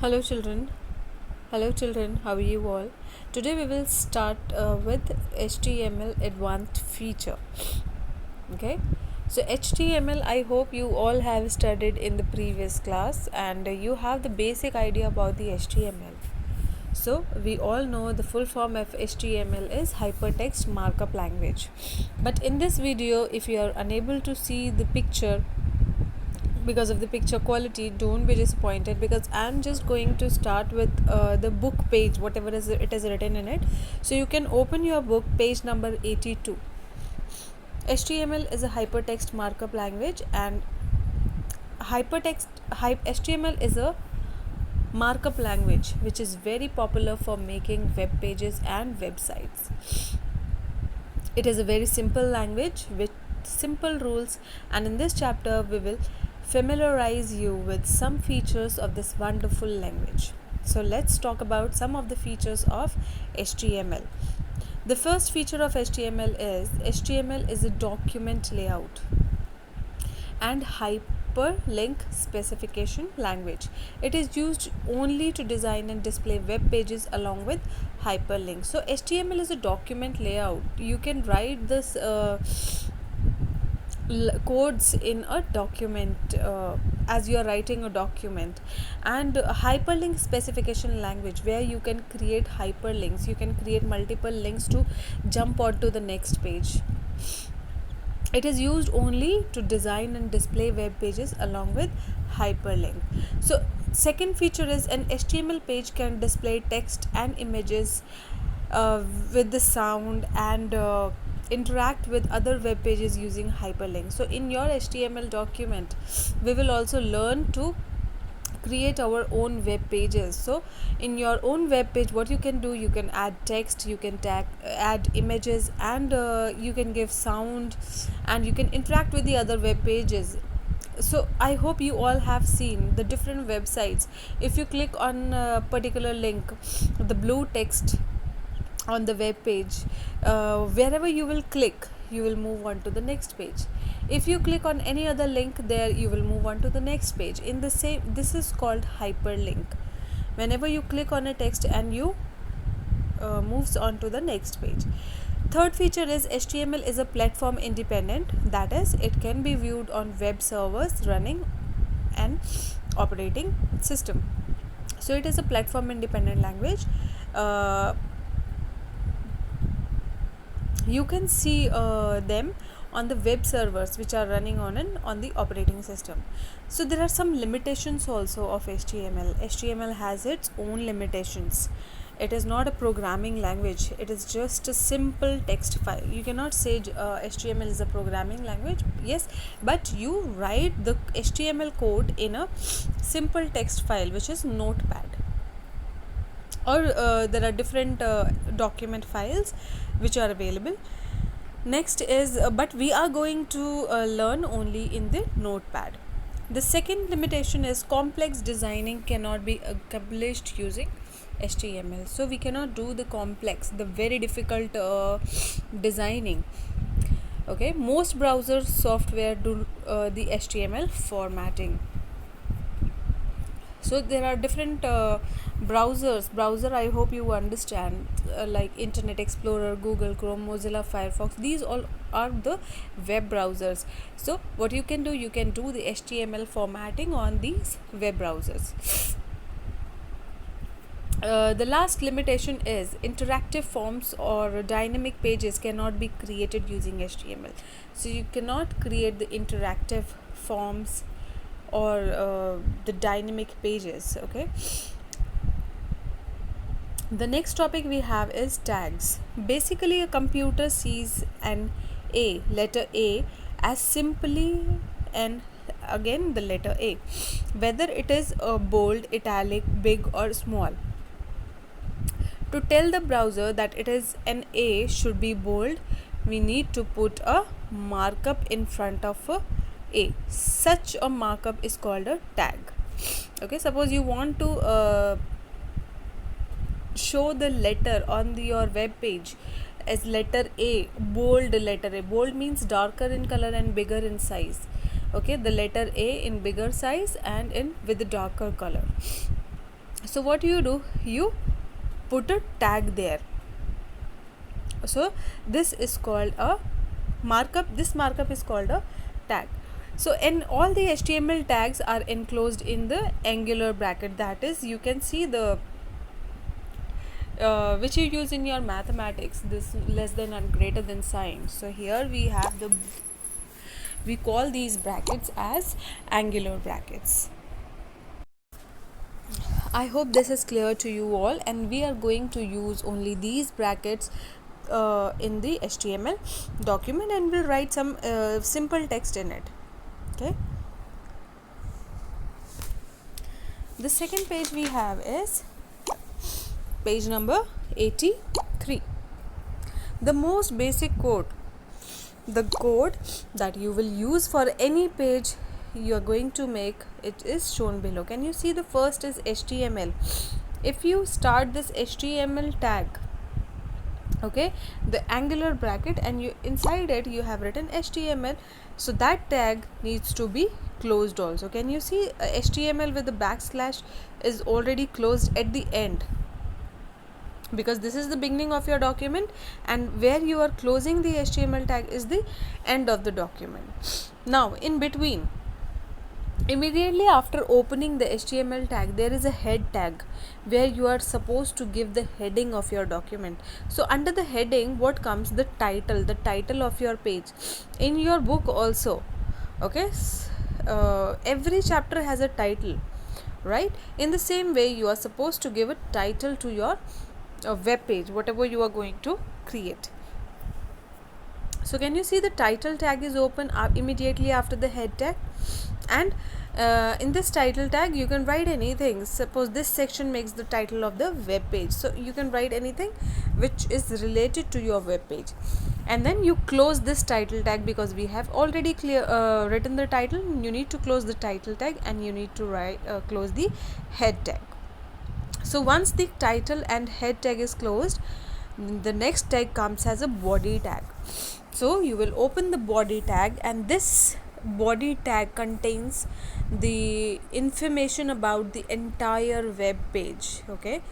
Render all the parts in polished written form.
Hello children. Hello children, how are you all? Today we will start with HTML advanced feature. Okay? So HTML I hope you all have studied in the previous class and you have the basic idea about the HTML. So we all know the full form of HTML is hypertext markup language. But in this video if you are unable to see the picture because of the picture quality, don't be disappointed because I'm just going to start with the book page, whatever is it is written in it. So you can open your book, page number 82. HTML is a hypertext markup language, and HTML is a markup language which is very popular for making web pages and websites. It is a very simple language with simple rules, and in this chapter we will familiarize you with some features of this wonderful language. So let's talk about some of the features of HTML. The first feature of HTML is a document layout and hyperlink specification language. It is used only to design and display web pages along with hyperlinks. So HTML is a document layout. You can write this codes in a document as you are writing a document, and hyperlink specification language where you can create hyperlinks. You can create multiple links to jump onto the next page. It is used only to design and display web pages along with hyperlink. So second feature is an HTML page can display text and images with the sound and interact with other web pages using hyperlinks. So in your HTML document we will also learn to create our own web pages. So in your own web page, what you can do, you can add text, you can add images, and you can give sound, and you can interact with the other web pages. So I hope you all have seen the different websites. If you click on a particular link, the blue text on the web page, wherever you will click, you will move on to the next page. If you click on any other link there, you will move on to the next page in the same. This is called hyperlink. Whenever you click on a text and you moves on to the next page. Third feature is HTML is a platform independent, that is it can be viewed on web servers running an operating system. So it is a platform independent language. You can see them on the web servers which are running on the operating system. So there are some limitations also of HTML. HTML has its own limitations. It is not a programming language, it is just a simple text file. You cannot say HTML is a programming language, yes, but you write the HTML code in a simple text file which is notepad, or there are different document files which are available. Next is but we are going to learn only in the notepad. The second limitation is complex designing cannot be accomplished using HTML. So we cannot do the complex, the very difficult designing. Okay, most browser software do the HTML formatting. So there are different browser I hope you understand, like Internet Explorer, Google Chrome, Mozilla Firefox. These all are the web browsers. So what you can do, you can do the HTML formatting on these web browsers. The last limitation is interactive forms or dynamic pages cannot be created using HTML. So you cannot create the interactive forms or the dynamic pages. Okay, the next topic we have is tags. Basically a computer sees an letter A as simply and again the letter A, whether it is a bold, italic, big or small. To tell the browser that it is an A should be bold, we need to put a markup in front of a. Such a markup is called a tag. Okay, suppose you want to show the letter on your web page as letter A, bold letter A. Bold means darker in color and bigger in size. Okay, the letter A in bigger size and in with the darker color. So what do, you put a tag there. So this is called a markup. This markup is called a tag. So in all the HTML tags are enclosed in the angular bracket, that is, you can see the which you use in your mathematics, this less than and greater than sign. So here we have we call these brackets as angular brackets. I hope this is clear to you all, and we are going to use only these brackets in the HTML document, and we'll write some simple text in it. Okay. The second page we have is page number 83. The most basic code, the code that you will use for any page you are going to make, it is shown below. Can you see the first is HTML? If you start this HTML tag, okay, the angular bracket, and you inside it you have written HTML, so that tag needs to be closed also. Can you see HTML with the backslash is already closed at the end, because this is the beginning of your document, and where you are closing the HTML tag is the end of the document. Now in between, immediately after opening the HTML tag, there is a head tag where you are supposed to give the heading of your document. So under the heading, what comes? The title of your page. In your book also, okay, every chapter has a title, right? In the same way, you are supposed to give a title to your web page, whatever you are going to create. So can you see the title tag is open immediately after the head tag, and in this title tag you can write anything. Suppose this section makes the title of the web page, so you can write anything which is related to your web page, and then you close this title tag, because we have already written the title. You need to close the title tag, and you need to close the head tag. So once the title and head tag is closed, the next tag comes as a body tag. So you will open the body tag, and this body tag contains the information about the entire web page, okay,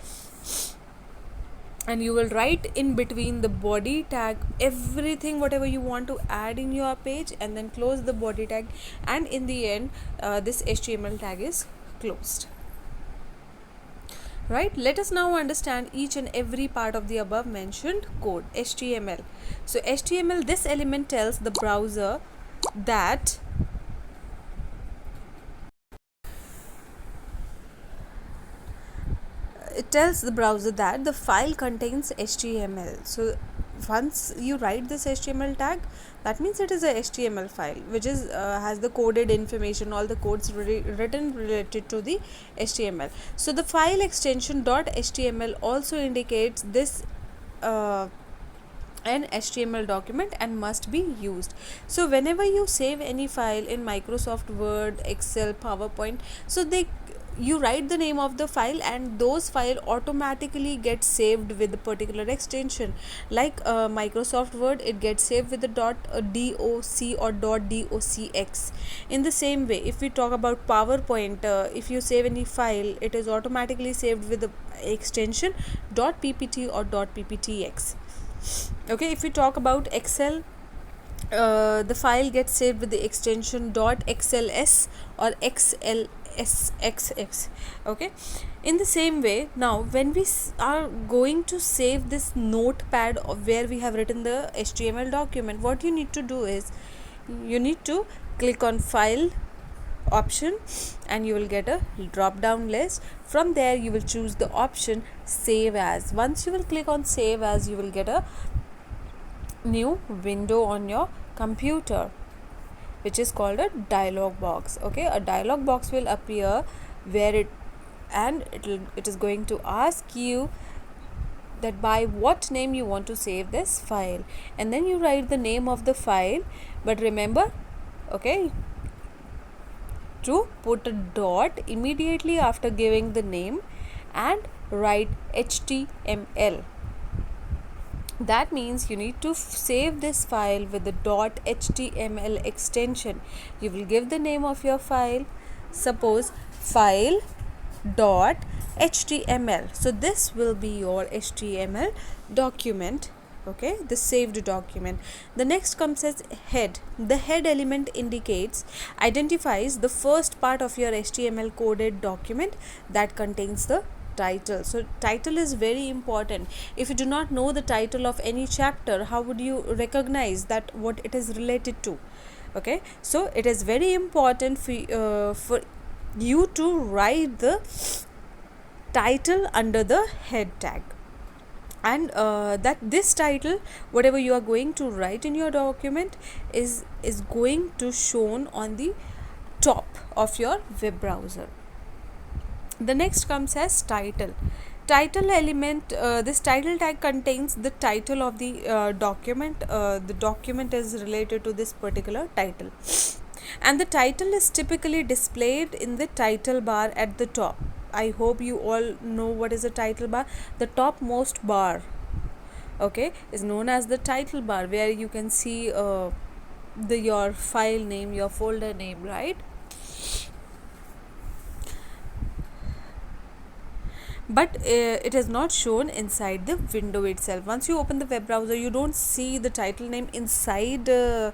and you will write in between the body tag everything whatever you want to add in your page, and then close the body tag, and in the end this HTML tag is closed. Right, let us now understand each and every part of the above mentioned code. HTML. So HTML, this element tells the browser that the file contains HTML. So once you write this HTML tag, that means it is a HTML file which is has the coded information, all the codes written related to the HTML. So the file extension .html also indicates this an HTML document and must be used. So whenever you save any file in Microsoft Word, Excel, PowerPoint, so you write the name of the file, and those file automatically get saved with a particular extension. Like Microsoft Word, it gets saved with the .doc or .docx. In the same way, if we talk about PowerPoint, if you save any file, it is automatically saved with the extension .ppt or .pptx. Okay, if we talk about Excel, the file gets saved with the extension .xls or xlsxx. Okay, in the same way, now when we are going to save this notepad of where we have written the HTML document, what you need to do is you need to click on file option, and you will get a drop down list. From there you will choose the option save as. Once you will click on save as, you will get a new window on your computer which is called a dialog box. Okay, a dialog box will appear where it is going to ask you that by what name you want to save this file, and then you write the name of the file. But remember, okay, to put a dot immediately after giving the name and write HTML. That means you need to save this file with the .html extension. You will give the name of your file, suppose file dot html. So this will be your html document, okay, the saved document. The next comes as head. The head element identifies the first part of your html coded document that contains the title. So title is very important. If you do not know the title of any chapter, how would you recognize that what it is related to? Okay, so it is very important for you to write the title under the head tag, and that this title, whatever you are going to write in your document, is going to shown on the top of your web browser. The next comes as title element. This title tag contains the title of the document. The document is related to this particular title, and the title is typically displayed in the title bar at the top. I hope you all know what is a title bar. The topmost bar, okay, is known as the title bar, where you can see your file name, your folder name, right? But it is not shown inside the window itself. Once you open the web browser, you don't see the title name inside the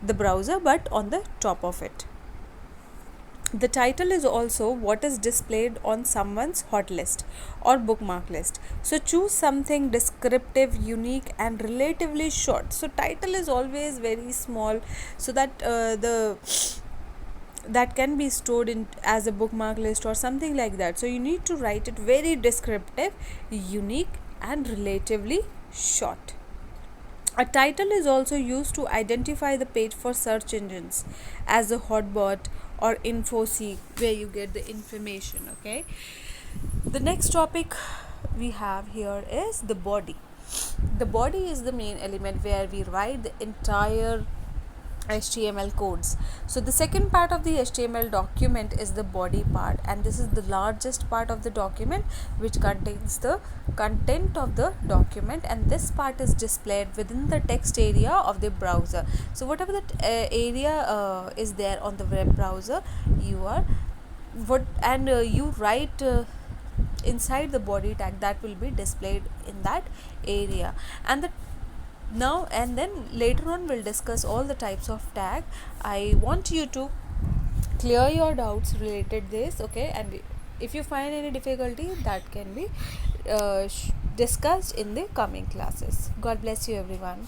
browser, but on the top of it. The title is also what is displayed on someone's hot list or bookmark list. So choose something descriptive, unique, and relatively short. So title is always very small, so that that can be stored in as a bookmark list or something like that. So you need to write it very descriptive, unique, and relatively short. A title is also used to identify the page for search engines as a hotbot or infoseek, where you get the information. Okay, the next topic we have here is the body. The body is the main element where we write the entire HTML codes. So the second part of the HTML document is the body part, and this is the largest part of the document, which contains the content of the document, and this part is displayed within the text area of the browser. So whatever that area is there on the web browser, you write inside the body tag that will be displayed in that area. And then later on we'll discuss all the types of tag. I want you to clear your doubts related this, okay, and if you find any difficulty, that can be discussed in the coming classes. God bless you, everyone.